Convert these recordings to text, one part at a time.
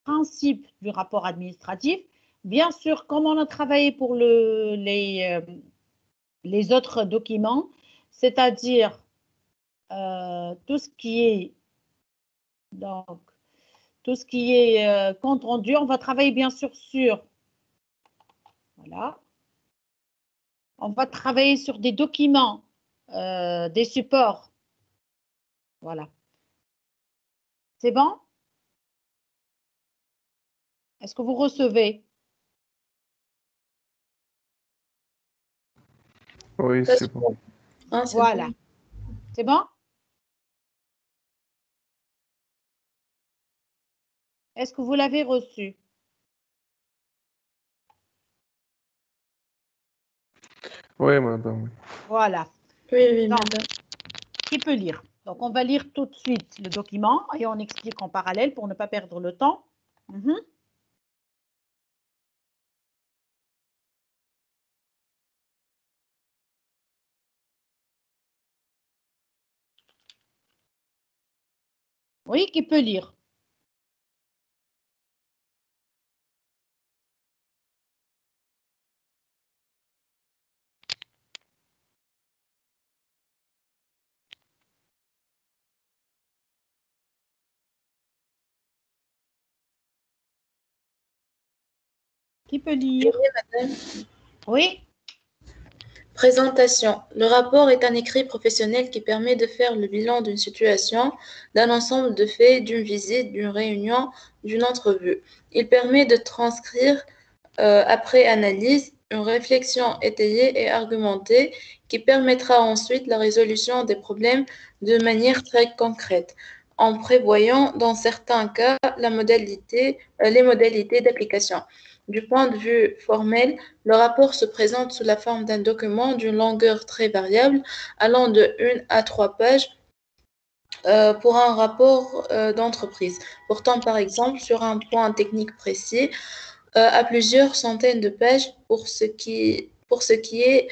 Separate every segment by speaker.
Speaker 1: principes du rapport administratif. Bien sûr, comme on a travaillé pour les autres documents, c'est-à-dire tout ce qui est donc tout ce qui est compte rendu, on va travailler bien sûr sur voilà. On va travailler sur des documents, des supports. Voilà. C'est bon? Est-ce que vous recevez?
Speaker 2: Oui, c'est bon.
Speaker 3: Ah, c'est
Speaker 1: Voilà.
Speaker 3: bon.
Speaker 1: C'est bon? Est-ce que vous l'avez reçu?
Speaker 2: Oui, madame.
Speaker 1: Voilà.
Speaker 3: Oui,
Speaker 1: Donc,
Speaker 3: madame.
Speaker 1: qui peut lire? Donc, on va lire tout de suite le document et on explique en parallèle pour ne pas perdre le temps. Oui, qui peut lire? Qui peut lire?
Speaker 3: Oui, madame.
Speaker 1: Oui?
Speaker 3: Présentation. Le rapport est un écrit professionnel qui permet de faire le bilan d'une situation, d'un ensemble de faits, d'une visite, d'une réunion, d'une entrevue. Il permet de transcrire, après analyse, une réflexion étayée et argumentée qui permettra ensuite la résolution des problèmes de manière très concrète, en prévoyant dans certains cas les modalités d'application. Du point de vue formel, le rapport se présente sous la forme d'un document d'une longueur très variable, allant de 1 à 3 pages pour un rapport d'entreprise, portant par exemple sur un point technique précis, à plusieurs centaines de pages pour ce qui est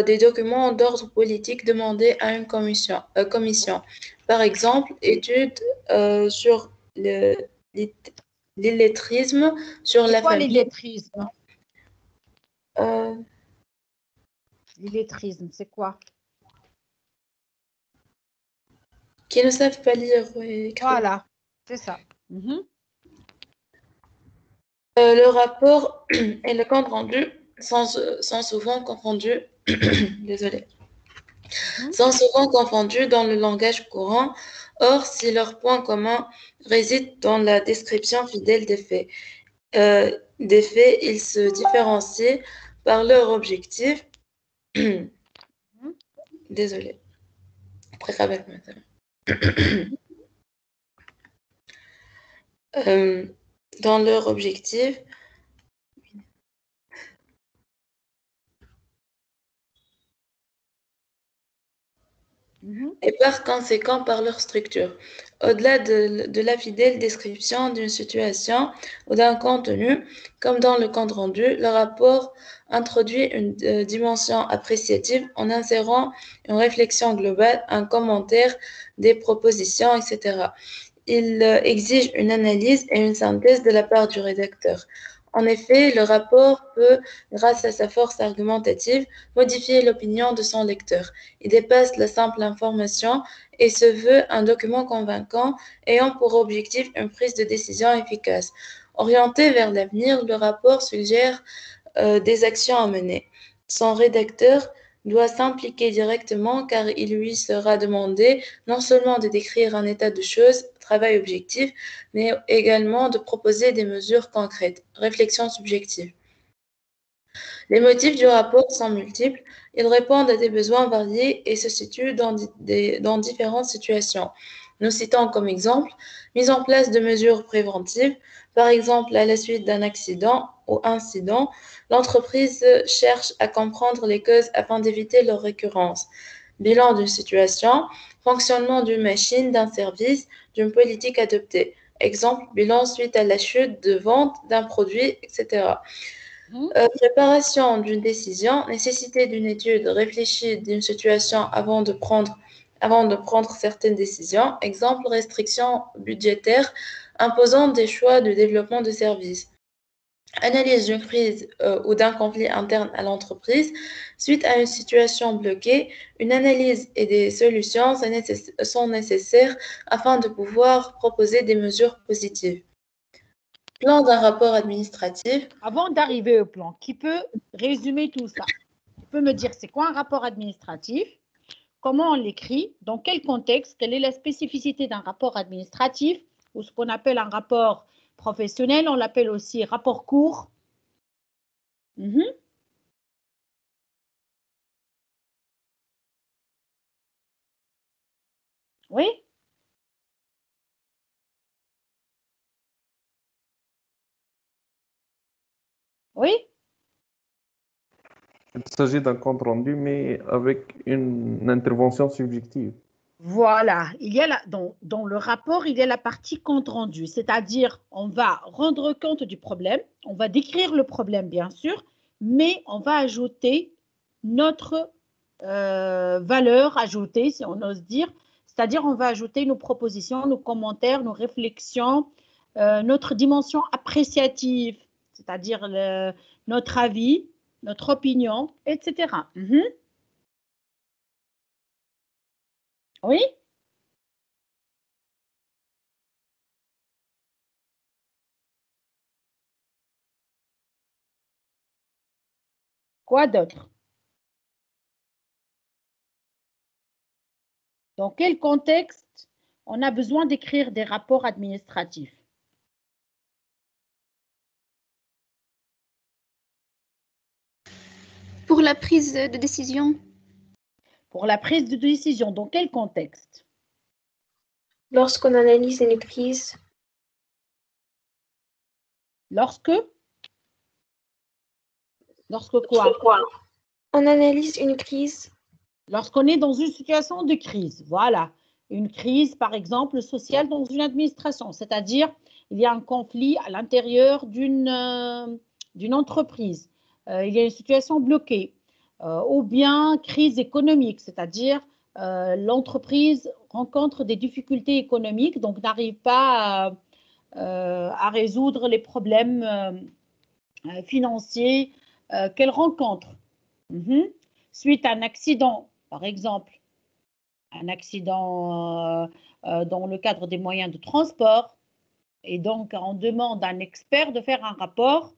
Speaker 3: des documents d'ordre politique demandés à une commission. Par exemple, études sur l'illettrisme, sur
Speaker 1: C'est
Speaker 3: la
Speaker 1: quoi
Speaker 3: famille.
Speaker 1: l'illettrisme?
Speaker 3: Euh,
Speaker 1: L'illettrisme, c'est quoi?
Speaker 3: qui ne savent pas lire et écrire.
Speaker 1: Voilà, c'est ça.
Speaker 3: Le rapport et le compte rendu sont souvent confondus. Désolée. Sont souvent confondus dans le langage courant. Or, si leur point commun réside dans la description fidèle des faits, ils se différencient par leur objectif. Désolée. Dans leur objectif. Et par conséquent par leur structure. Au-delà de la fidèle description d'une situation ou d'un contenu, comme dans le compte rendu, le rapport introduit une dimension appréciative en insérant une réflexion globale, un commentaire, des propositions, etc. Il exige une analyse et une synthèse de la part du rédacteur. En effet, le rapport peut, grâce à sa force argumentative, modifier l'opinion de son lecteur. Il dépasse la simple information et se veut un document convaincant ayant pour objectif une prise de décision efficace. Orienté vers l'avenir, le rapport suggère des actions à mener. Son rédacteur doit s'impliquer directement car il lui sera demandé non seulement de décrire un état de choses, travail objectif, mais également de proposer des mesures concrètes, réflexion subjective. Les motifs du rapport sont multiples, ils répondent à des besoins variés et se situent dans différentes situations. Nous citons comme exemple mise en place de mesures préventives, par exemple à la suite d'un accident ou incident, l'entreprise cherche à comprendre les causes afin d'éviter leur récurrence. Bilan d'une situation, fonctionnement d'une machine, d'un service, d'une politique adoptée. Exemple, bilan suite à la chute de vente d'un produit, etc. Préparation d'une décision, nécessité d'une étude réfléchie d'une situation avant de prendre avant de prendre certaines décisions. Exemple, restrictions budgétaires imposant des choix de développement de services. Analyse d'une crise ou d'un conflit interne à l'entreprise. Suite à une situation bloquée, une analyse et des solutions sont nécessaires afin de pouvoir proposer des mesures positives. Plan d'un rapport administratif.
Speaker 1: Avant d'arriver au plan, qui peut résumer tout ça? Tu peux me dire c'est quoi un rapport administratif? Comment on l'écrit? Dans quel contexte? Quelle est la spécificité d'un rapport administratif ou ce qu'on appelle un rapport professionnel? On l'appelle aussi rapport court. Oui? Oui?
Speaker 2: Il s'agit d'un compte rendu, mais avec une intervention subjective.
Speaker 1: Voilà, il y a dans le rapport, il y a la partie compte rendu, c'est-à-dire on va rendre compte du problème, on va décrire le problème bien sûr, mais on va ajouter notre valeur ajoutée, si on ose dire, c'est-à-dire on va ajouter nos propositions, nos commentaires, nos réflexions, notre dimension appréciative, c'est-à-dire notre avis, notre opinion, etc. Oui? Quoi d'autre? Dans quel contexte on a besoin d'écrire des rapports administratifs?
Speaker 4: Pour la prise de décision.
Speaker 1: Pour la prise de décision, dans quel contexte?
Speaker 4: Lorsqu'on analyse une crise.
Speaker 1: Lorsque quoi?
Speaker 4: On analyse une crise.
Speaker 1: Lorsqu'on est dans une situation de crise, voilà. Une crise, par exemple, sociale dans une administration, c'est-à-dire il y a un conflit à l'intérieur d'une entreprise, il y a une situation bloquée, ou bien crise économique, c'est-à-dire l'entreprise rencontre des difficultés économiques, donc n'arrive pas à résoudre les problèmes financiers qu'elle rencontre. Suite à un accident, par exemple, un accident dans le cadre des moyens de transport, et donc on demande à un expert de faire un rapport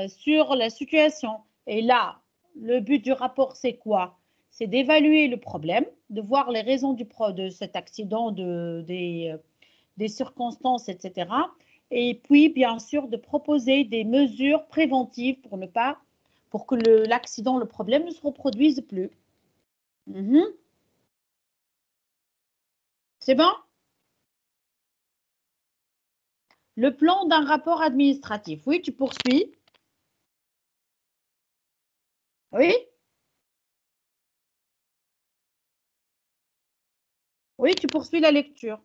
Speaker 1: sur la situation. Et là, le but du rapport, c'est quoi? C'est d'évaluer le problème, de voir les raisons de cet accident, des circonstances, etc. Et puis, bien sûr, de proposer des mesures préventives pour que l'accident, le problème ne se reproduise plus. C'est bon? Le plan d'un rapport administratif. Oui, tu poursuis. Oui? Oui, tu poursuis la lecture.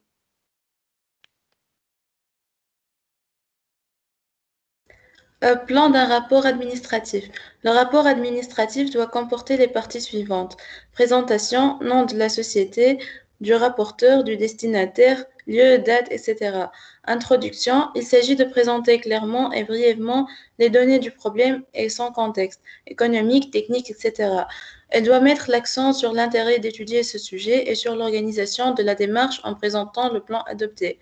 Speaker 3: Plan d'un rapport administratif. Le rapport administratif doit comporter les parties suivantes. Présentation, nom de la société, du rapporteur, du destinataire, lieu, date, etc. Introduction, il s'agit de présenter clairement et brièvement les données du problème et son contexte, économique, technique, etc. Elle doit mettre l'accent sur l'intérêt d'étudier ce sujet et sur l'organisation de la démarche en présentant le plan adopté.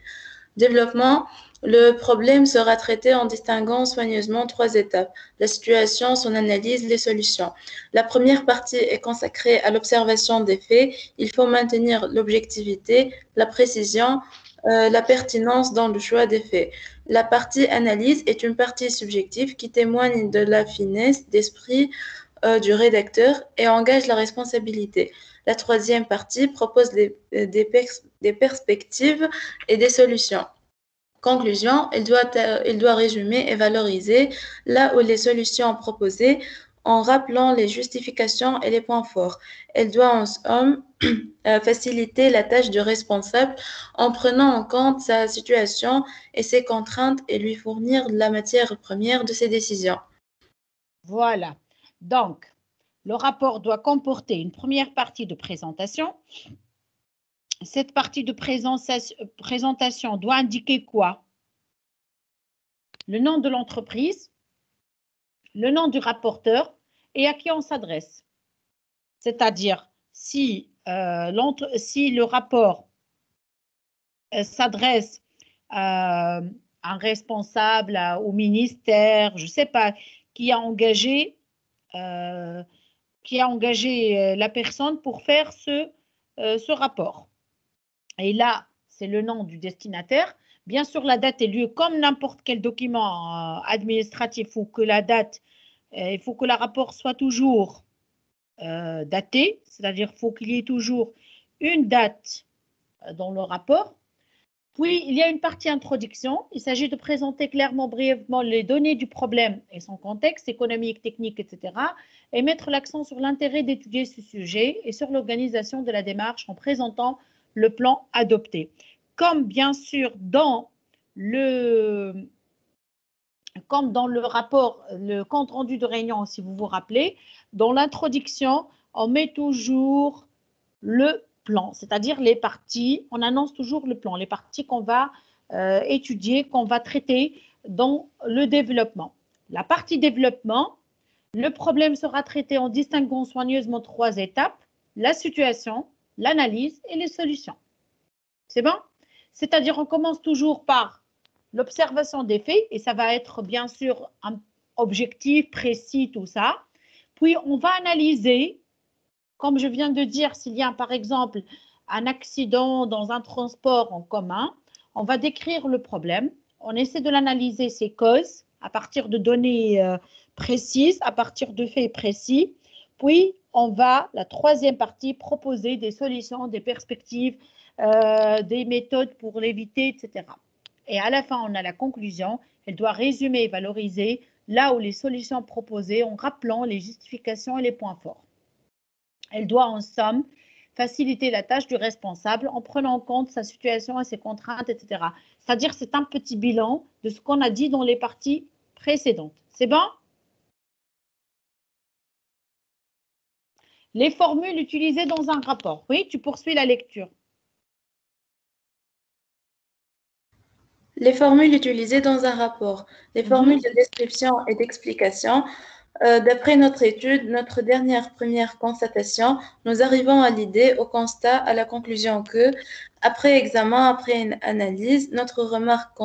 Speaker 3: Développement, le problème sera traité en distinguant soigneusement 3 étapes: la situation, son analyse, les solutions. La première partie est consacrée à l'observation des faits. Il faut maintenir l'objectivité, la précision, la pertinence dans le choix des faits. La partie analyse est une partie subjective qui témoigne de la finesse d'esprit du rédacteur et engage la responsabilité. La troisième partie propose des perspectives et des solutions. Conclusion, il doit résumer et valoriser là où les solutions proposées en rappelant les justifications et les points forts. Elle doit en somme faciliter la tâche du responsable en prenant en compte sa situation et ses contraintes et lui fournir la matière première de ses décisions.
Speaker 1: Voilà. Donc, le rapport doit comporter une première partie de présentation. Cette partie de présentation doit indiquer quoi? Le nom de l'entreprise, le nom du rapporteur et à qui on s'adresse. C'est-à-dire, si le rapport s'adresse à un responsable, au ministère, je ne sais pas, qui a engagé la personne pour faire ce rapport. Et là, c'est le nom du destinataire. Bien sûr, la date et lieu, comme n'importe quel document administratif, il faut que la date, il faut que le rapport soit toujours daté, c'est-à-dire qu'il faut qu'il y ait toujours une date dans le rapport. Puis, il y a une partie introduction. Il s'agit de présenter clairement, brièvement les données du problème et son contexte économique, technique, etc. et mettre l'accent sur l'intérêt d'étudier ce sujet et sur l'organisation de la démarche en présentant le plan adopté. Comme bien sûr dans le rapport, le compte rendu de réunion, si vous vous rappelez, dans l'introduction, on met toujours le plan, c'est-à-dire les parties, on annonce toujours le plan, les parties qu'on va étudier, qu'on va traiter dans le développement. La partie développement, le problème sera traité en distinguant soigneusement 3 étapes, la situation, l'analyse et les solutions. C'est bon? C'est-à-dire on commence toujours par l'observation des faits et ça va être bien sûr un objectif précis, tout ça. Puis on va analyser, comme je viens de dire, s'il y a par exemple un accident dans un transport en commun, on va décrire le problème, on essaie de l'analyser, ses causes, à partir de données précises, à partir de faits précis. Puis on va, la troisième partie, proposer des solutions, des perspectives, des méthodes pour l'éviter, etc. Et à la fin, on a la conclusion. Elle doit résumer et valoriser là où les solutions proposées en rappelant les justifications et les points forts. Elle doit en somme faciliter la tâche du responsable en prenant en compte sa situation et ses contraintes, etc. C'est-à-dire c'est un petit bilan de ce qu'on a dit dans les parties précédentes. C'est bon? Les formules utilisées dans un rapport. Oui, tu poursuis la lecture.
Speaker 3: Les formules utilisées dans un rapport. Les formules de description et d'explication. D'après notre étude, notre première constatation, nous arrivons à l'idée, au constat, à la conclusion que, après examen, après une analyse, notre remarque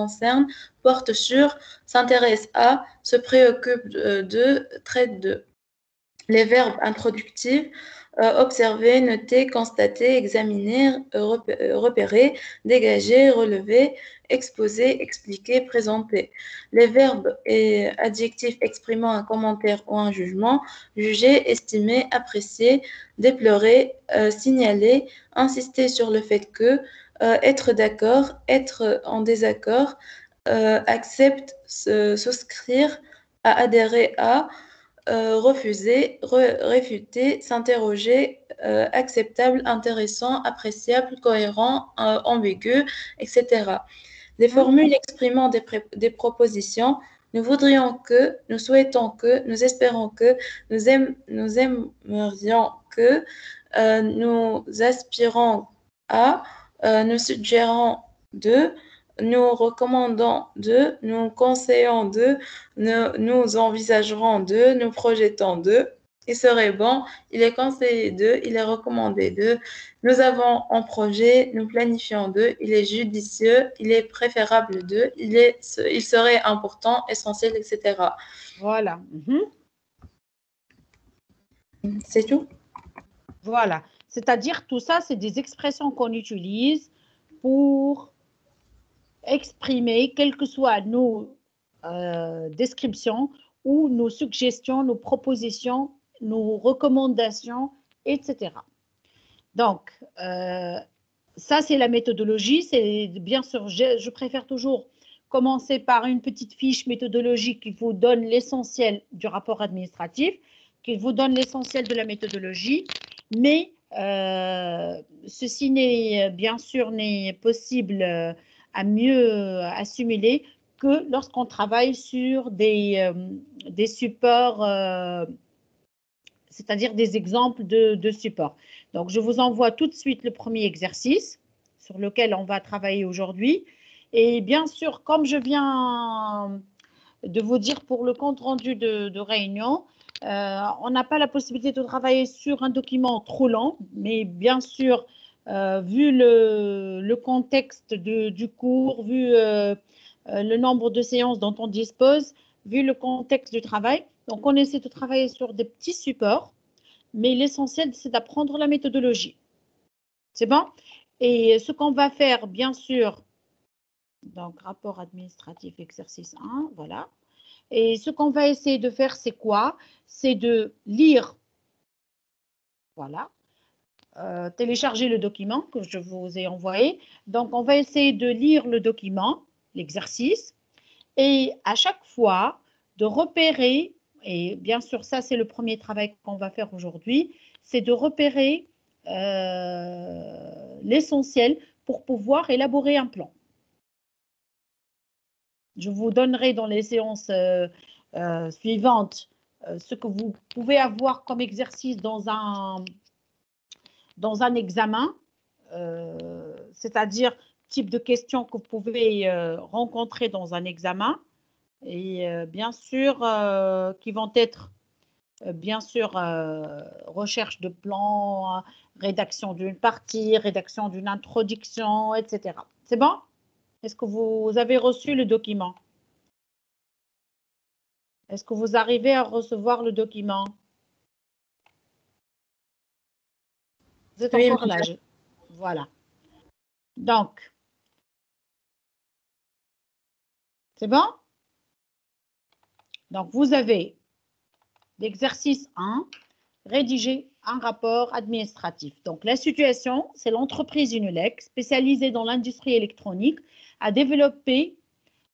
Speaker 3: porte sur, s'intéresse à, se préoccupe de, traite de. Les verbes introductifs, observer, noter, constater, examiner, repérer, dégager, relever, exposer, expliquer, présenter. Les verbes et adjectifs exprimant un commentaire ou un jugement, juger, estimer, apprécier, déplorer, signaler, insister sur le fait que, être d'accord, être en désaccord, accepte, souscrire, à adhérer à, refuser, réfuter, s'interroger, acceptable, intéressant, appréciable, cohérent, ambigu, etc. Les formules exprimant des propositions, nous voudrions que, nous souhaitons que, nous espérons que, nous aimerions que, nous aspirons à, nous suggérons de, nous recommandons de, nous conseillons de, nous envisagerons de, nous projetons de, il serait bon, il est conseillé de, il est recommandé de, nous avons en projet, nous planifions de, il est judicieux, il est préférable de, il serait important, essentiel, etc.
Speaker 1: Voilà.
Speaker 3: C'est tout?
Speaker 1: Voilà. C'est-à-dire tout ça, c'est des expressions qu'on utilise pour exprimer, quelles que soient nos descriptions ou nos suggestions, nos propositions, nos recommandations, etc. Donc, ça, c'est la méthodologie. C'est bien sûr, je préfère toujours commencer par une petite fiche méthodologique qui vous donne l'essentiel du rapport administratif, qui vous donne l'essentiel de la méthodologie, mais ceci n'est bien sûr n'est possible à mieux assimiler que lorsqu'on travaille sur des supports c'est-à-dire des exemples de support. Donc, je vous envoie tout de suite le premier exercice sur lequel on va travailler aujourd'hui. Et bien sûr, comme je viens de vous dire pour le compte rendu de réunion, on n'a pas la possibilité de travailler sur un document trop long, mais bien sûr, vu le contexte du cours, vu le nombre de séances dont on dispose, vu le contexte du travail, donc on essaie de travailler sur des petits supports, mais l'essentiel, c'est d'apprendre la méthodologie. C'est bon? Et ce qu'on va faire, bien sûr, donc rapport administratif, exercice 1, voilà. Et ce qu'on va essayer de faire, c'est quoi? C'est de lire, voilà, télécharger le document que je vous ai envoyé. Donc, on va essayer de lire le document, l'exercice, et à chaque fois, de repérer, et bien sûr, ça, c'est le premier travail qu'on va faire aujourd'hui, c'est de repérer l'essentiel pour pouvoir élaborer un plan. Je vous donnerai dans les séances suivantes ce que vous pouvez avoir comme exercice dans un examen, c'est-à-dire type de questions que vous pouvez rencontrer dans un examen et bien sûr qui vont être bien sûr recherche de plan, rédaction d'une partie, rédaction d'une introduction, etc. C'est bon? Est-ce que vous avez reçu le document? Est-ce que vous arrivez à recevoir le document? Vous êtes
Speaker 3: Oui,
Speaker 1: encore là. Voilà. Donc, c'est bon? Donc, vous avez l'exercice 1, rédiger un rapport administratif. Donc, la situation, c'est l'entreprise Unilec, spécialisée dans l'industrie électronique, a développé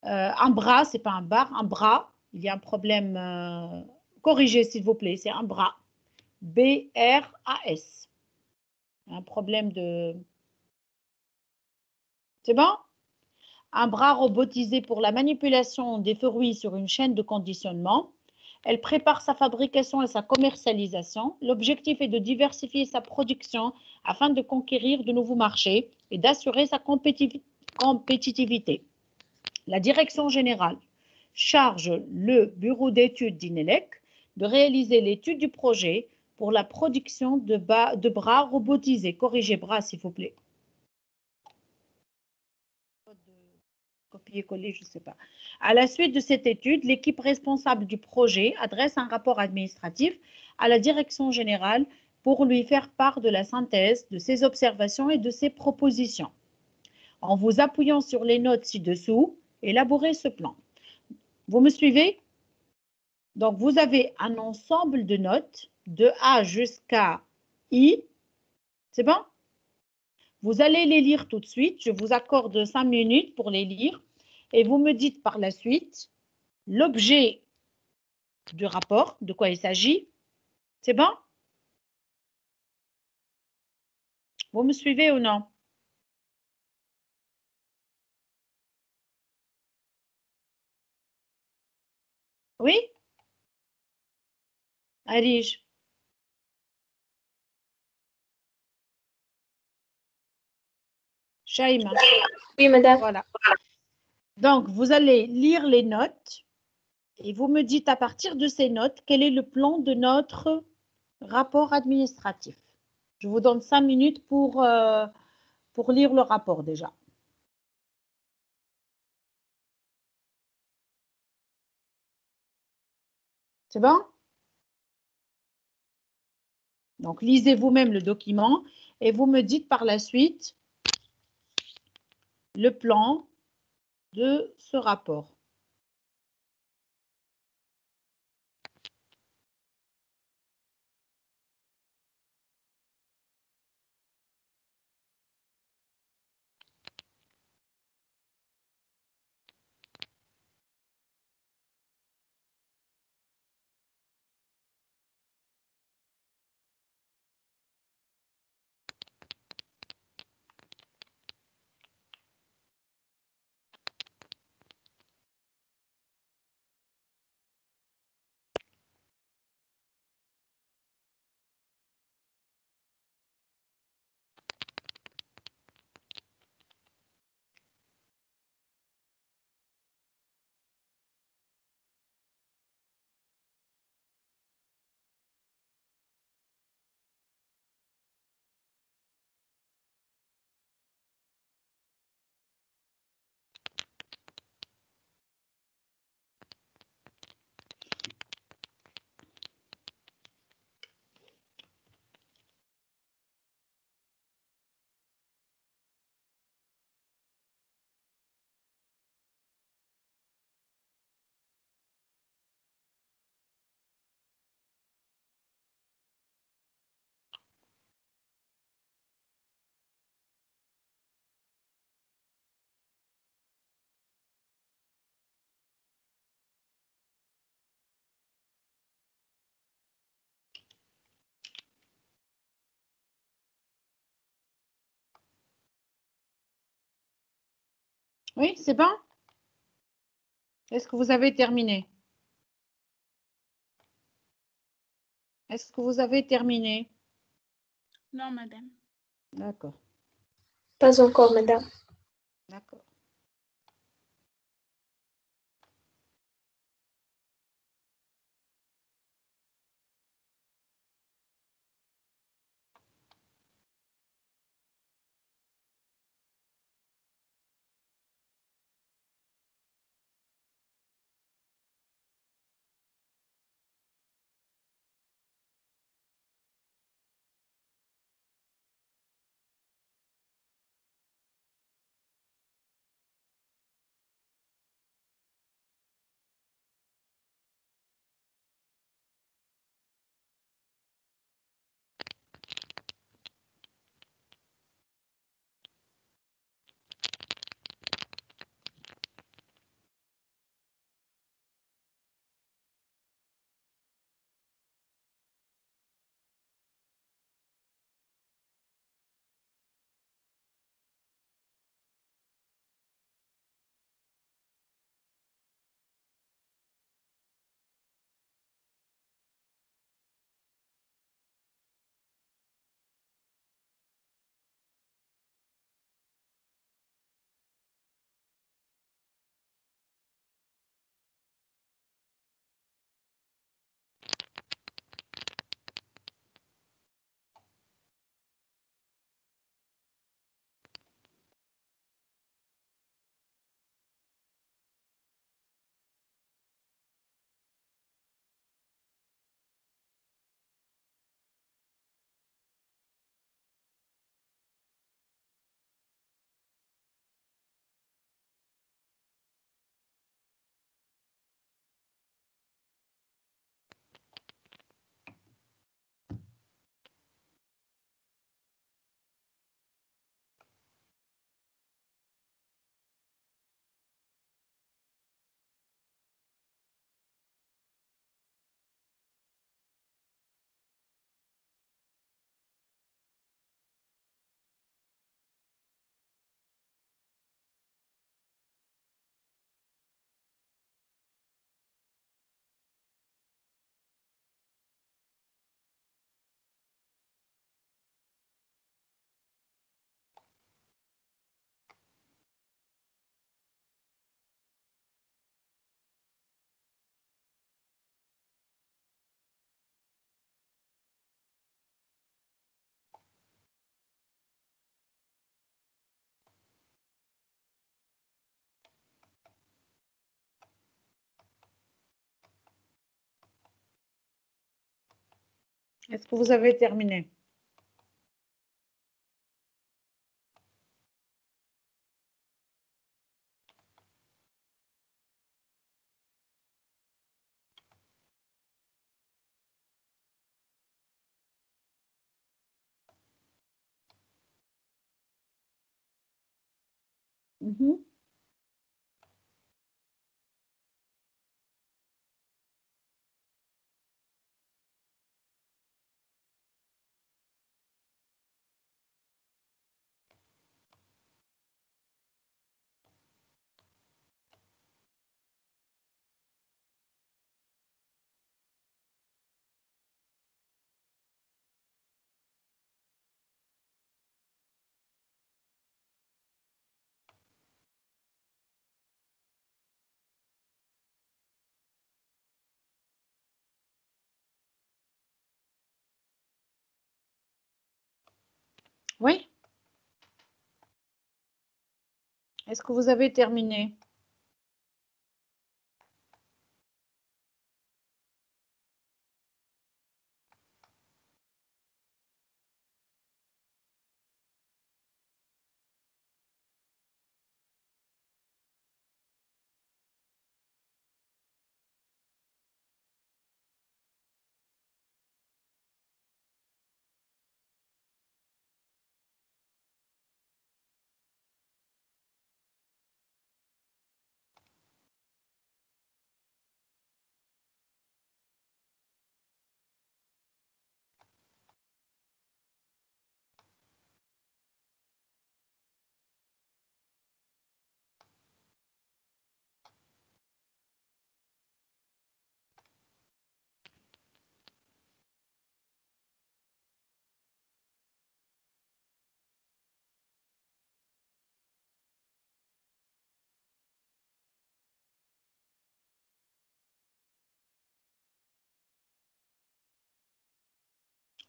Speaker 1: un bras, c'est pas un bar, un bras. Il y a un problème, corrigez s'il vous plaît, c'est un bras. B-R-A-S. Un problème de... C'est bon? Un bras robotisé pour la manipulation des fruits sur une chaîne de conditionnement. Elle prépare sa fabrication et sa commercialisation. L'objectif est de diversifier sa production afin de conquérir de nouveaux marchés et d'assurer sa compétitivité. La direction générale charge le bureau d'études d'Inelec de réaliser l'étude du projet pour la production de bras robotisés. Corrigez bras, s'il vous plaît. Copier-coller, je ne sais pas. À la suite de cette étude, l'équipe responsable du projet adresse un rapport administratif à la direction générale pour lui faire part de la synthèse de ses observations et de ses propositions. En vous appuyant sur les notes ci-dessous, élaborez ce plan. Vous me suivez? Donc, vous avez un ensemble de notes de A jusqu'à I. C'est bon? Vous allez les lire tout de suite. Je vous accorde 5 minutes pour les lire. Et vous me dites par la suite l'objet du rapport, de quoi il s'agit. C'est bon? Vous me suivez ou non? Oui? Allez. Shaima.
Speaker 4: Oui, madame.
Speaker 1: Voilà. Donc, vous allez lire les notes et vous me dites à partir de ces notes quel est le plan de notre rapport administratif. Je vous donne 5 minutes pour lire le rapport déjà. C'est bon? Donc, lisez vous-même le document et vous me dites par la suite le plan de ce rapport. Oui, c'est bon? Est-ce que vous avez terminé? Est-ce que vous avez terminé?
Speaker 5: Non, madame.
Speaker 1: D'accord,
Speaker 4: Pas encore, madame.
Speaker 1: d'accord. Est-ce que vous avez terminé? Mhm. Oui? Est-ce que vous avez terminé?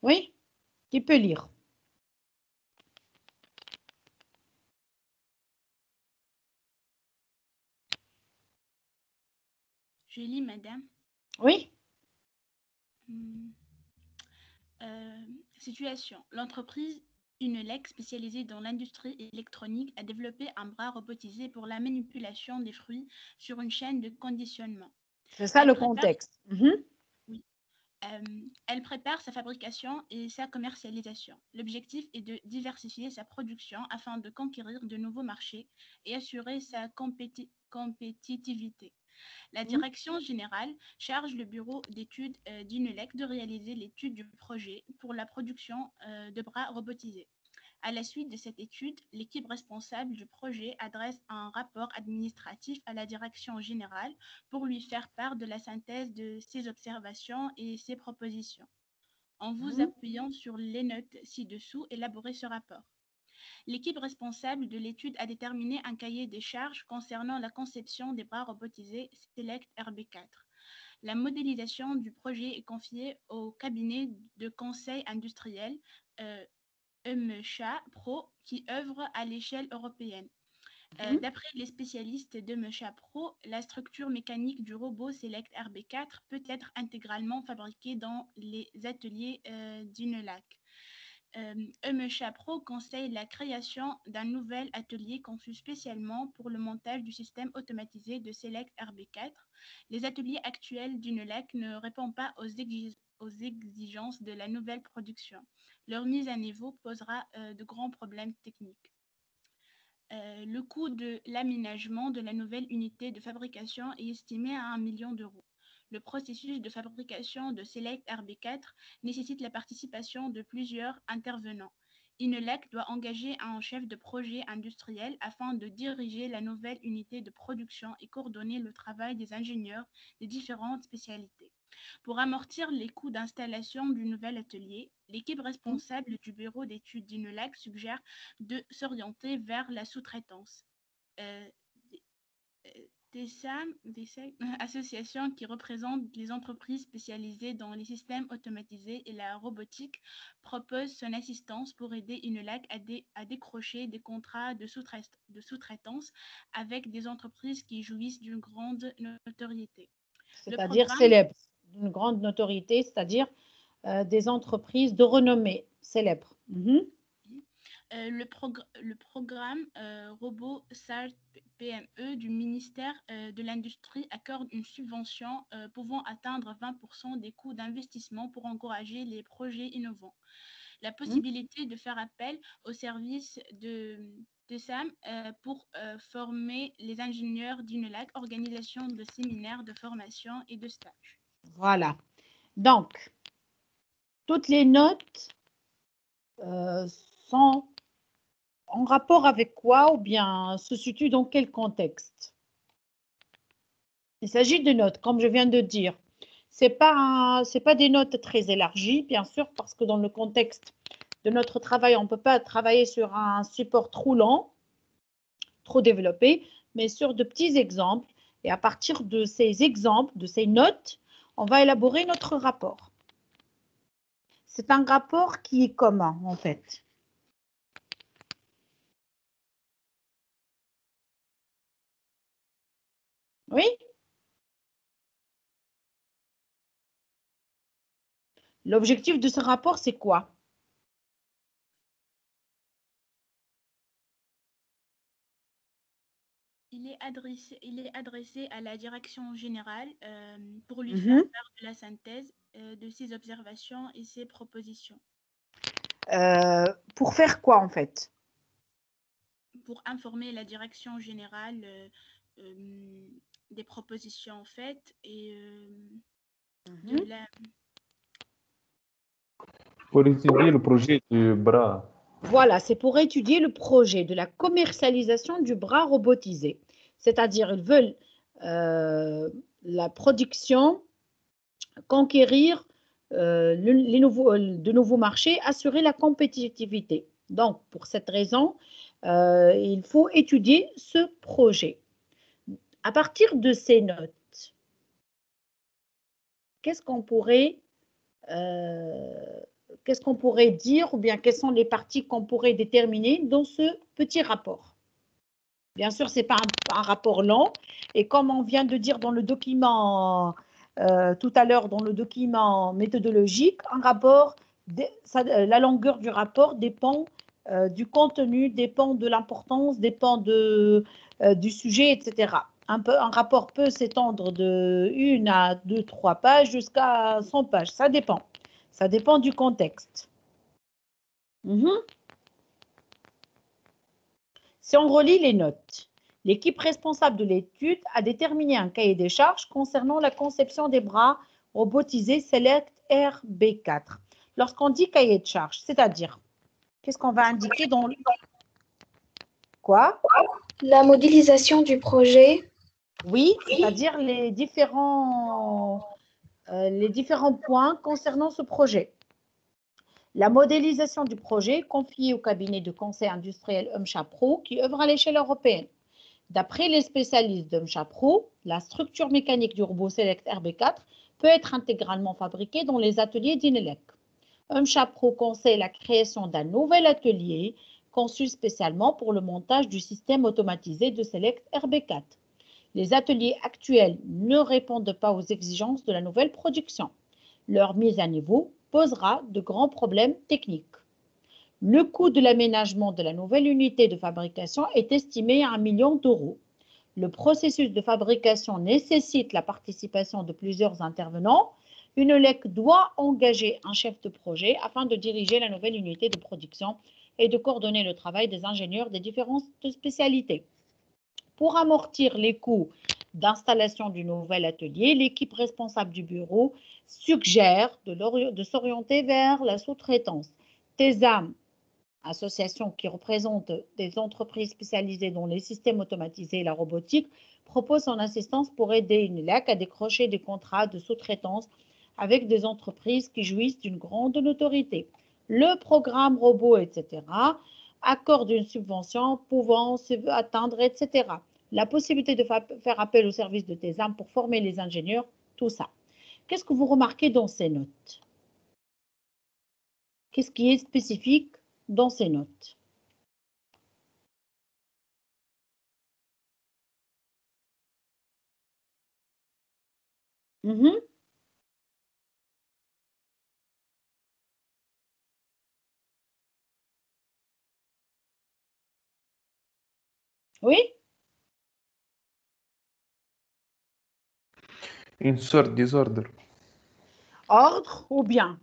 Speaker 1: Oui, qui peut lire.
Speaker 5: Je lis, madame.
Speaker 1: Oui.
Speaker 5: Situation. L'entreprise Unelec, spécialisée dans l'industrie électronique, a développé un bras robotisé pour la manipulation des fruits sur une chaîne de conditionnement.
Speaker 1: C'est ça
Speaker 5: Elle
Speaker 1: le
Speaker 5: prépare-
Speaker 1: contexte.
Speaker 5: Elle prépare sa fabrication et sa commercialisation. L'objectif est de diversifier sa production afin de conquérir de nouveaux marchés et assurer sa compétitivité. La direction générale charge le bureau d'études d'Unelec de réaliser l'étude du projet pour la production de bras robotisés. À la suite de cette étude, l'équipe responsable du projet adresse un rapport administratif à la direction générale pour lui faire part de la synthèse de ses observations et ses propositions. En vous appuyant sur les notes ci-dessous, élaborez ce rapport. L'équipe responsable de l'étude a déterminé un cahier des charges concernant la conception des bras robotisés Select RB4. La modélisation du projet est confiée au cabinet de conseil industriel EMECHA Pro qui œuvre à l'échelle européenne. D'après les spécialistes d'EMECHA Pro, la structure mécanique du robot Select RB4 peut être intégralement fabriquée dans les ateliers d'Unelac. EMECHA Pro conseille la création d'un nouvel atelier conçu spécialement pour le montage du système automatisé de Select RB4. Les ateliers actuels d'Unelac ne répondent pas aux exigences de la nouvelle production. Leur mise à niveau posera de grands problèmes techniques. Le coût de l'aménagement de la nouvelle unité de fabrication est estimé à 1 million d'euros. Le processus de fabrication de Select RB4 nécessite la participation de plusieurs intervenants. Unelec doit engager un chef de projet industriel afin de diriger la nouvelle unité de production et coordonner le travail des ingénieurs des différentes spécialités. Pour amortir les coûts d'installation du nouvel atelier, l'équipe responsable du bureau d'études d'Unelec suggère de s'orienter vers la sous-traitance. DESAM, association qui représente les entreprises spécialisées dans les systèmes automatisés et la robotique, propose son assistance pour aider Unelec à décrocher des contrats de sous-traitance avec des entreprises qui jouissent d'une grande notoriété.
Speaker 1: C'est-à-dire célèbre, d'une grande notoriété, c'est-à-dire des entreprises de renommée célèbres.
Speaker 5: Le programme Robot SART PME du ministère de l'Industrie accorde une subvention pouvant atteindre 20% des coûts d'investissement pour encourager les projets innovants. La possibilité de faire appel au service de SAM pour former les ingénieurs d'Unelec, organisation de séminaires, de formation et de stages.
Speaker 1: Voilà. Donc, toutes les notes sont en rapport avec quoi ou bien se situent dans quel contexte? Il s'agit de notes, comme je viens de dire. Ce n'est pas des notes très élargies, bien sûr, parce que dans le contexte de notre travail, on ne peut pas travailler sur un support trop lent, trop développé, mais sur de petits exemples. Et à partir de ces exemples, de ces notes, on va élaborer notre rapport. C'est un rapport qui est commun, en fait. Oui? L'objectif de ce rapport, c'est quoi?
Speaker 5: Il est adressé à la direction générale pour lui faire part de la synthèse de ses observations et ses propositions.
Speaker 1: Pour faire quoi, en fait?
Speaker 5: Pour informer la direction générale des propositions faites et de la...
Speaker 2: Pour étudier le projet du bras.
Speaker 1: Voilà, c'est pour étudier le projet de la commercialisation du bras robotisé. C'est-à-dire, ils veulent la production, conquérir de nouveaux marchés, assurer la compétitivité. Donc, pour cette raison, il faut étudier ce projet. À partir de ces notes, qu'est-ce qu'on pourrait qu'est-ce qu'on pourrait dire ou bien quelles sont les parties qu'on pourrait déterminer dans ce petit rapport. Bien sûr, ce n'est pas un rapport long. Et comme on vient de dire dans le document, tout à l'heure, dans le document méthodologique, un rapport, la longueur du rapport dépend du contenu, dépend de l'importance, dépend du sujet, etc. Un rapport peut s'étendre de 1 à 2, 3 pages jusqu'à 100 pages. Ça dépend. Ça dépend du contexte. Si on relit les notes, l'équipe responsable de l'étude a déterminé un cahier des charges concernant la conception des bras robotisés Select RB4. Lorsqu'on dit cahier de charges, c'est-à-dire, qu'est-ce qu'on va indiquer dans le... Quoi?
Speaker 4: La modélisation du projet.
Speaker 1: Oui, c'est-à-dire les différents points concernant ce projet. La modélisation du projet confiée au cabinet de conseil industriel Pro qui œuvre à l'échelle européenne. D'après les spécialistes Pro, la structure mécanique du robot Select RB4 peut être intégralement fabriquée dans les ateliers d'Inelec. Pro conseille la création d'un nouvel atelier conçu spécialement pour le montage du système automatisé de Select RB4. Les ateliers actuels ne répondent pas aux exigences de la nouvelle production. Leur mise à niveau posera de grands problèmes techniques. Le coût de l'aménagement de la nouvelle unité de fabrication est estimé à 1 million d'euros. Le processus de fabrication nécessite la participation de plusieurs intervenants. Inelec doit engager un chef de projet afin de diriger la nouvelle unité de production et de coordonner le travail des ingénieurs des différentes spécialités. Pour amortir les coûts d'installation du nouvel atelier, l'équipe responsable du bureau suggère de s'orienter vers la sous-traitance. TESAM, association qui représente des entreprises spécialisées dans les systèmes automatisés et la robotique, propose son assistance pour aider Inelec à décrocher des contrats de sous-traitance avec des entreprises qui jouissent d'une grande notoriété. Le programme robot, etc., accorde une subvention pouvant atteindre, etc. La possibilité de faire appel au service de TESAM pour former les ingénieurs, tout ça. Qu'est-ce que vous remarquez dans ces notes? Qu'est-ce qui est spécifique dans ces notes? Oui?
Speaker 2: Une sorte de désordre.
Speaker 1: Ordre ou bien?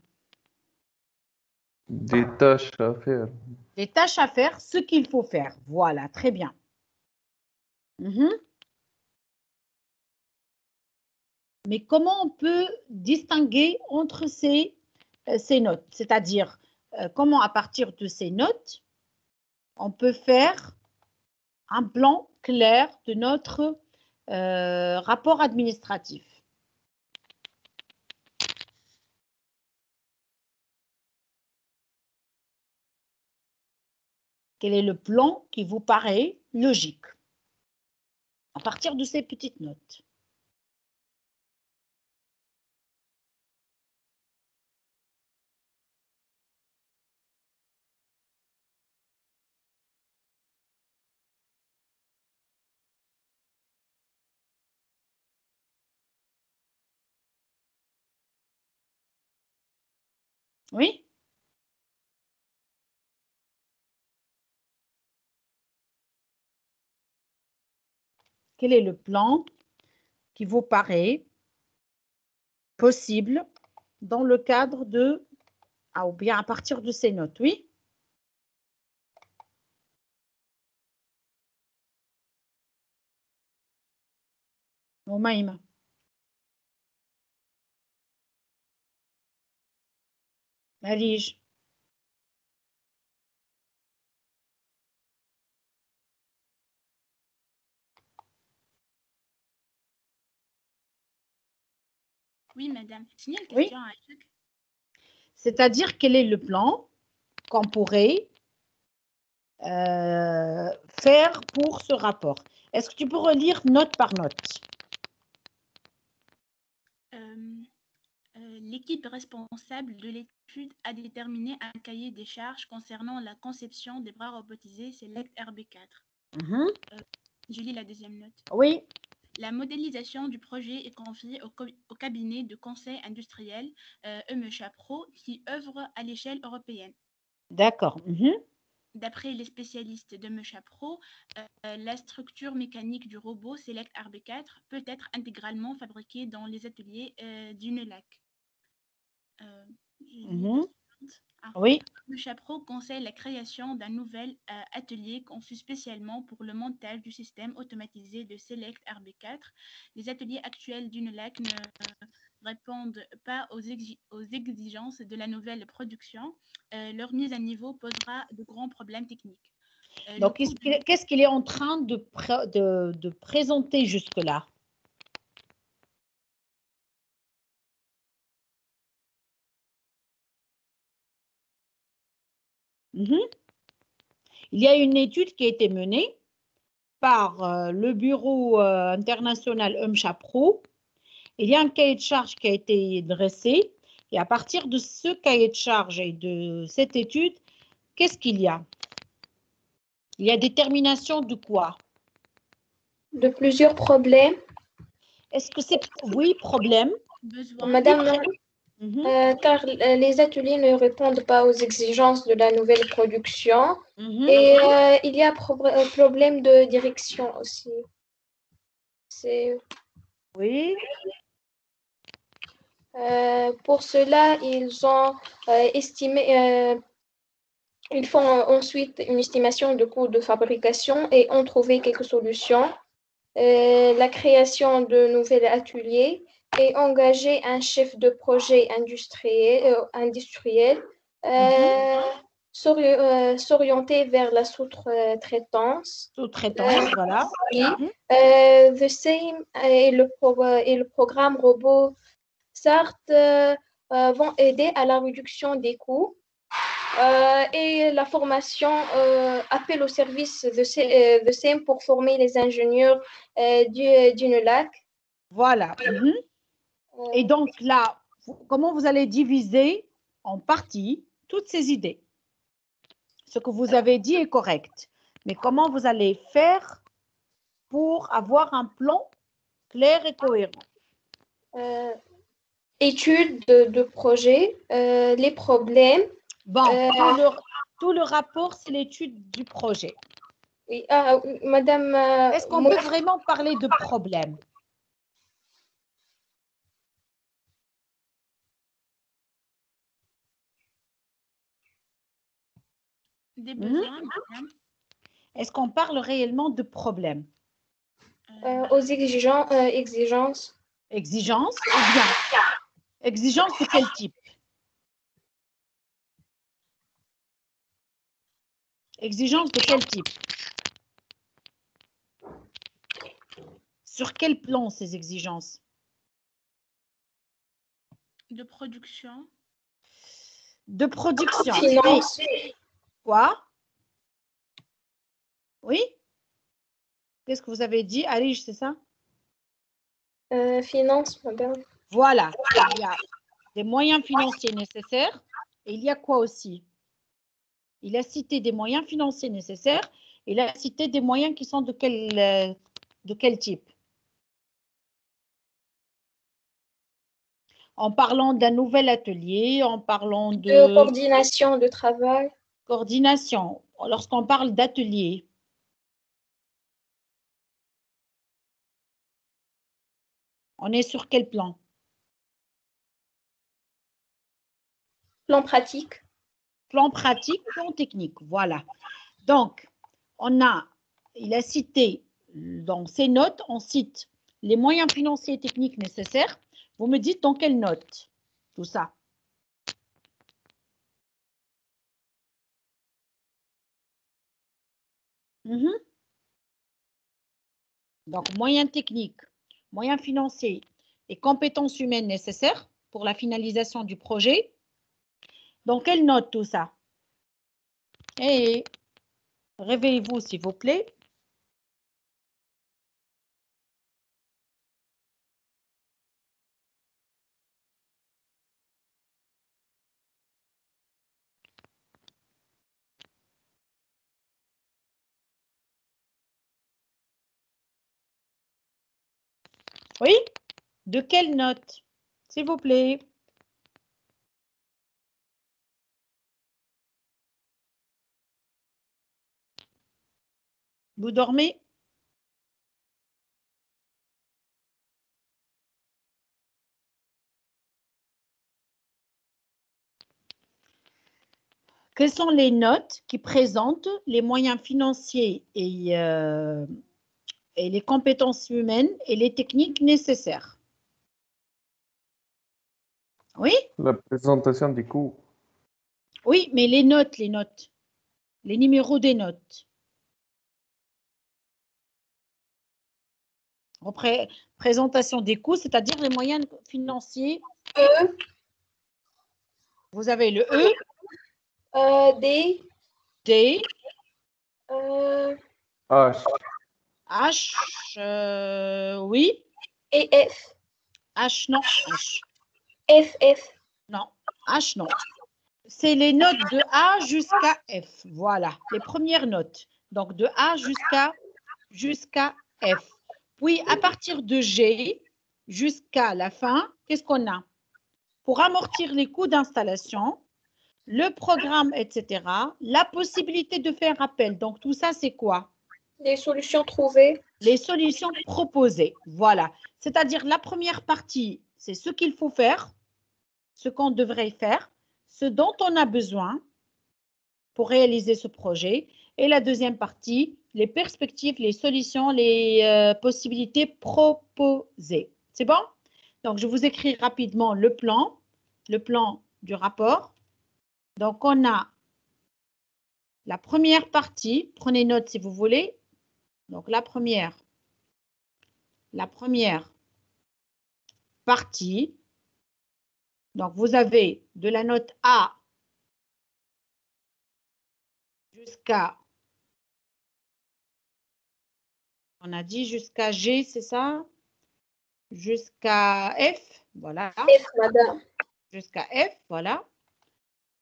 Speaker 2: Des tâches à faire.
Speaker 1: Des tâches à faire, ce qu'il faut faire. Voilà, très bien. Mais comment on peut distinguer entre ces notes? C'est-à-dire, comment à partir de ces notes, on peut faire un plan clair de notre rapport administratif? Quel est le plan qui vous paraît logique à partir de ces petites notes? Oui? Quel est le plan qui vous paraît possible dans le cadre de, ou bien à partir de ces notes, oui? Maïma. Malige.
Speaker 5: Oui, madame. C'est une
Speaker 1: Oui.
Speaker 5: question.
Speaker 1: C'est-à-dire, quel est le plan qu'on pourrait faire pour ce rapport? Est-ce que tu peux relire note par note?
Speaker 5: L'équipe responsable de l'étude a déterminé un cahier des charges concernant la conception des bras robotisés Select RB4. Je lis la deuxième note.
Speaker 1: Oui.
Speaker 5: La modélisation du projet est confiée au cabinet de conseil industriel EMECHA Pro qui œuvre à l'échelle européenne.
Speaker 1: D'accord.
Speaker 5: D'après les spécialistes de EMECHA Pro, la structure mécanique du robot Select RB4 peut être intégralement fabriquée dans les ateliers d'UNELAC.
Speaker 1: Oui.
Speaker 5: EMECHA Pro conseille la création d'un nouvel atelier conçu spécialement pour le montage du système automatisé de Select RB4. Les ateliers actuels d'UNELAC ne répondent pas aux exigences de la nouvelle production. Leur mise à niveau posera de grands problèmes techniques.
Speaker 1: Donc, qu'est-ce qu'il est en train de présenter jusque-là? Il y a une étude qui a été menée par le bureau international EMECHA Pro. Il y a un cahier de charge qui a été dressé. Et à partir de ce cahier de charge et de cette étude, qu'est-ce qu'il y a? Il y a détermination de quoi?
Speaker 4: De plusieurs problèmes.
Speaker 1: Est-ce que c'est... Oui, problème.
Speaker 4: Madame, car les ateliers ne répondent pas aux exigences de la nouvelle production. Et il y a problème de direction aussi.
Speaker 1: Oui.
Speaker 4: Pour cela, ils ont estimé, ils font ensuite une estimation de coût de fabrication et ont trouvé quelques solutions. La création de nouveaux ateliers et engager un chef de projet industriel s'orienter vers la sous-traitance.
Speaker 1: Voilà.
Speaker 4: The Same et le programme robot SART vont aider à la réduction des coûts. Et la formation appelle au service de SEM pour former les ingénieurs d'UNELAC.
Speaker 1: Voilà. Et donc là, comment vous allez diviser en parties toutes ces idées? Ce que vous avez dit est correct. Mais comment vous allez faire pour avoir un plan clair et cohérent?
Speaker 4: Étude de projet, les problèmes.
Speaker 1: Bon, tout le rapport, c'est l'étude du projet.
Speaker 4: Oui, madame.
Speaker 1: Est-ce qu'on peut vraiment parler de problème?
Speaker 5: Des besoins, madame.
Speaker 1: Est-ce qu'on parle réellement de problème?
Speaker 4: Aux exigences.
Speaker 1: Exigence ou bien? Exigence de quel type? Exigence de quel type? Sur quel plan ces exigences?
Speaker 5: De production.
Speaker 1: De production.
Speaker 4: Finance.
Speaker 1: Quoi? Oui? Qu'est-ce que vous avez dit? Alige, c'est ça?
Speaker 4: Finance, madame.
Speaker 1: Voilà. Il y a des moyens financiers nécessaires. Et il y a quoi aussi? Il a cité des moyens financiers nécessaires. Il a cité des moyens qui sont de quel type? En parlant d'un nouvel atelier, en parlant de
Speaker 4: coordination de travail.
Speaker 1: Coordination. Lorsqu'on parle d'atelier, on est sur quel plan?
Speaker 4: Plan pratique.
Speaker 1: Plan pratique, plan technique, voilà. Donc, il a cité, dans ses notes, on cite les moyens financiers et techniques nécessaires. Vous me dites dans quelle note, tout ça? Donc, moyens techniques, moyens financiers et compétences humaines nécessaires pour la finalisation du projet. Dans quelle note tout ça? Et réveillez-vous, s'il vous plaît. Oui? De quelle note? S'il vous plaît. Vous dormez? Quelles sont les notes qui présentent les moyens financiers et les compétences humaines et les techniques nécessaires? Oui?
Speaker 2: La présentation du coût.
Speaker 1: Oui, mais les notes, les numéros des notes. Présentation des coûts, c'est-à-dire les moyens financiers.
Speaker 4: E,
Speaker 1: Vous avez le E,
Speaker 4: D,
Speaker 1: D,
Speaker 2: H.
Speaker 1: H, oui.
Speaker 4: et F.
Speaker 1: H, non. H,
Speaker 4: F.
Speaker 1: non. H, non. C'est les notes de A jusqu'à F. Voilà, les premières notes. Donc, de A jusqu'à F. Puis, à partir de G jusqu'à la fin, qu'est-ce qu'on a? Pour amortir les coûts d'installation, le programme, etc., la possibilité de faire appel. Donc, tout ça, c'est quoi?
Speaker 4: Les solutions trouvées.
Speaker 1: Les solutions proposées. Voilà. C'est-à-dire, la première partie, c'est ce qu'il faut faire, ce qu'on devrait faire, ce dont on a besoin pour réaliser ce projet. Et la deuxième partie, les perspectives, les solutions, les possibilités proposées. C'est bon? Donc, je vous écris rapidement le plan du rapport. Donc, on a la première partie. Prenez note si vous voulez. Donc, la première partie. Donc, vous avez de la note A jusqu'à, on a dit jusqu'à G, c'est ça? Jusqu'à F, voilà.
Speaker 4: F, madame.
Speaker 1: Jusqu'à F, voilà.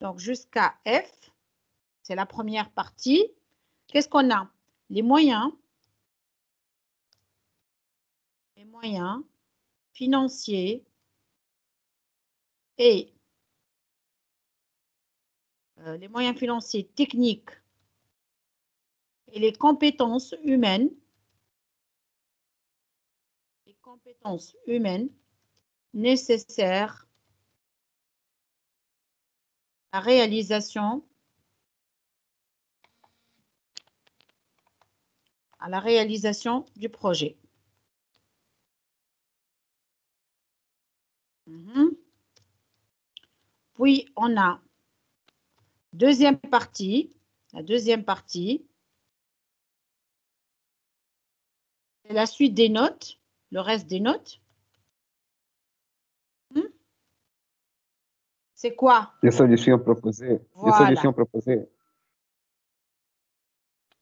Speaker 1: Donc, jusqu'à F, c'est la première partie. Qu'est-ce qu'on a? Les moyens financiers et les moyens financiers techniques et les compétences humaines nécessaires à la réalisation du projet. Puis, on a la deuxième partie, c'est la suite des notes, le reste des notes. C'est quoi?
Speaker 6: Les solutions proposées.
Speaker 1: Voilà.
Speaker 6: Les solutions proposées.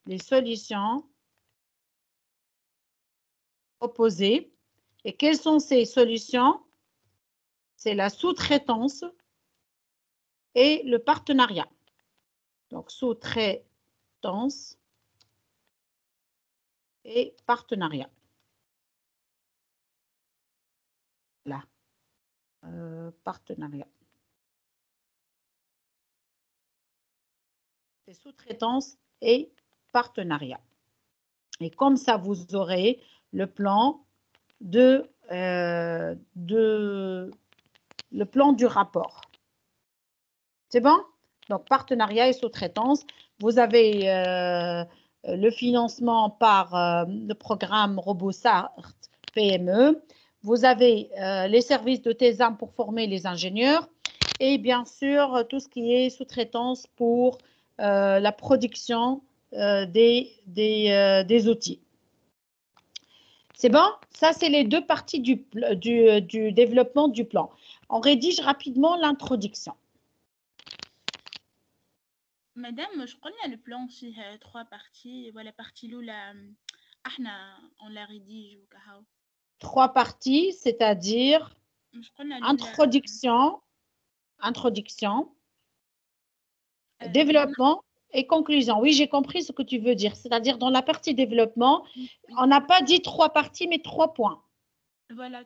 Speaker 1: Les solutions proposées. Et quelles sont ces solutions? C'est la sous-traitance et le partenariat. Donc, sous-traitance et partenariat. Là. Partenariat. C'est sous-traitance et partenariat. Et comme ça, vous aurez le plan le plan du rapport. C'est bon? Donc, partenariat et sous-traitance. Vous avez le financement par le programme RoboSART PME. Vous avez les services de TESAM pour former les ingénieurs. Et bien sûr, tout ce qui est sous-traitance pour la production des outils. C'est bon? Ça, c'est les deux parties du développement du plan. On rédige rapidement l'introduction.
Speaker 5: Madame, je connais le plan aussi, 3 parties. Voilà, partie l'oula, on la rédige.
Speaker 1: 3 parties, c'est-à-dire introduction, développement et conclusion. Oui, j'ai compris ce que tu veux dire. C'est-à-dire, dans la partie développement, on n'a pas dit 3 parties, mais 3 points.
Speaker 5: Voilà.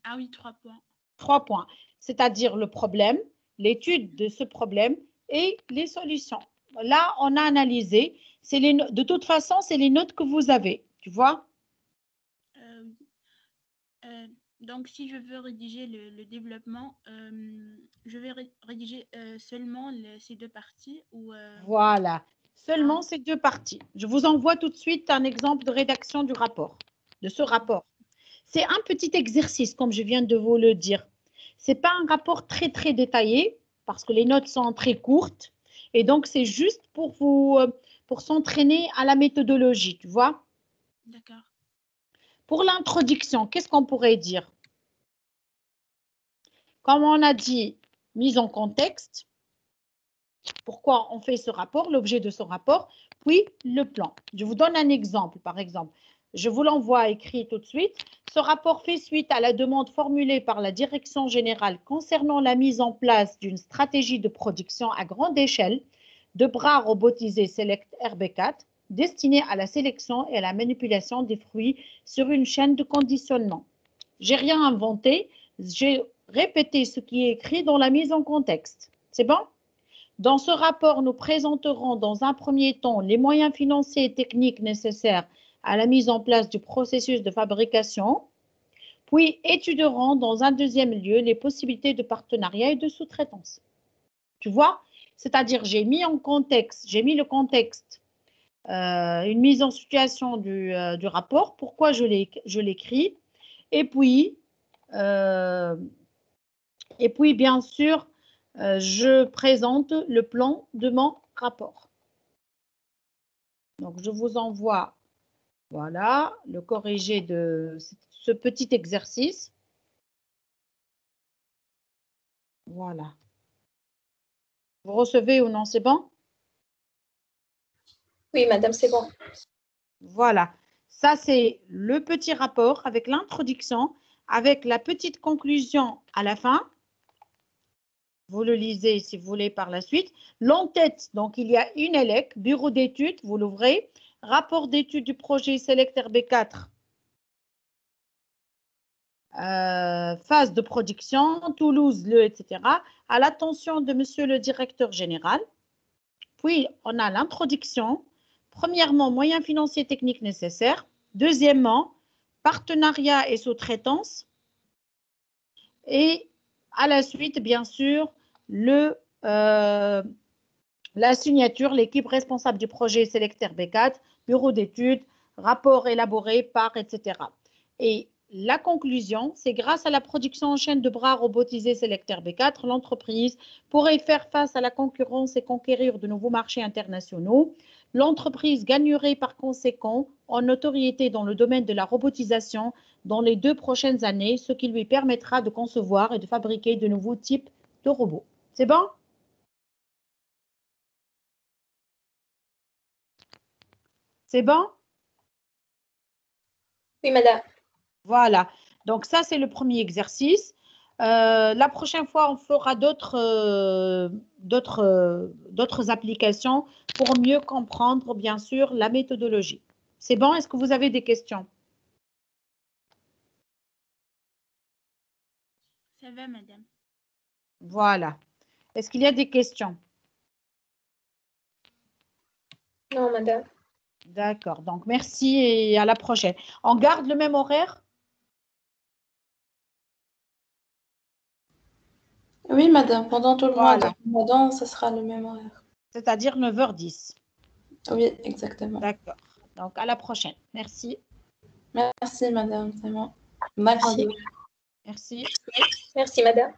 Speaker 5: Ah oui, 3 points.
Speaker 1: 3 points. C'est-à-dire le problème, l'étude de ce problème et les solutions. Là, on a analysé. De toute façon, c'est les notes que vous avez. Tu vois?
Speaker 5: Oui. Donc, si je veux rédiger le développement, je vais rédiger seulement ces 2 parties ou
Speaker 1: Voilà. Seulement ces 2 parties. Je vous envoie tout de suite un exemple de rédaction du rapport, de ce rapport. C'est un petit exercice, comme je viens de vous le dire. Ce n'est pas un rapport très, très détaillé, parce que les notes sont très courtes. Et donc, c'est juste pour s'entraîner à la méthodologie, tu vois?
Speaker 5: D'accord.
Speaker 1: Pour l'introduction, qu'est-ce qu'on pourrait dire? Comme on a dit, mise en contexte, pourquoi on fait ce rapport, l'objet de ce rapport, puis le plan. Je vous donne un exemple, par exemple. Je vous l'envoie écrit tout de suite. Ce rapport fait suite à la demande formulée par la Direction générale concernant la mise en place d'une stratégie de production à grande échelle de bras robotisés Select RB4 destinés à la sélection et à la manipulation des fruits sur une chaîne de conditionnement. J'ai rien inventé, j'ai répété ce qui est écrit dans la mise en contexte. C'est bon? Dans ce rapport, nous présenterons dans un premier temps les moyens financiers et techniques nécessaires à la mise en place du processus de fabrication, puis étudierons dans un deuxième lieu les possibilités de partenariat et de sous-traitance. Tu vois? C'est-à-dire, j'ai mis le contexte, une mise en situation du rapport, pourquoi je l'écris, et puis, bien sûr, je présente le plan de mon rapport. Donc, je vous envoie, voilà, le corrigé de ce petit exercice. Voilà. Vous recevez ou non, c'est bon?
Speaker 4: Oui, madame, c'est bon.
Speaker 1: Voilà. Ça, c'est le petit rapport avec l'introduction, avec la petite conclusion à la fin. Vous le lisez si vous voulez par la suite. L'en-tête, donc il y a une ELEC, bureau d'études, vous l'ouvrez. Rapport d'études du projet Select RB4. Phase de production, Toulouse, etc. À l'attention de monsieur le directeur général. Puis, on a l'introduction. Premièrement, moyens financiers techniques nécessaires. Deuxièmement, partenariat et sous-traitance. Et à la suite, bien sûr, la signature, l'équipe responsable du projet Select RB4, bureau d'études, rapport élaboré par, etc. Et la conclusion, c'est grâce à la production en chaîne de bras robotisés Select RB4, l'entreprise pourrait faire face à la concurrence et conquérir de nouveaux marchés internationaux. L'entreprise gagnerait par conséquent en notoriété dans le domaine de la robotisation dans les 2 prochaines années, ce qui lui permettra de concevoir et de fabriquer de nouveaux types de robots. C'est bon? C'est bon?
Speaker 4: Oui, madame.
Speaker 1: Voilà. Donc, ça, c'est le premier exercice. La prochaine fois, on fera d'autres applications pour mieux comprendre, bien sûr, la méthodologie. C'est bon? Est-ce que vous avez des questions?
Speaker 5: Ça va, madame.
Speaker 1: Voilà. Est-ce qu'il y a des questions?
Speaker 4: Non, madame.
Speaker 1: D'accord. Donc, merci et à la prochaine. On garde le même horaire?
Speaker 3: Oui, madame, pendant tout le mois de
Speaker 1: Voilà.
Speaker 3: Ramadan, ça sera le même horaire.
Speaker 1: C'est-à-dire 9h10.
Speaker 3: Oui, exactement.
Speaker 1: D'accord. Donc, à la prochaine. Merci.
Speaker 3: Merci, madame, vraiment. Merci.
Speaker 1: Merci.
Speaker 4: Merci, madame.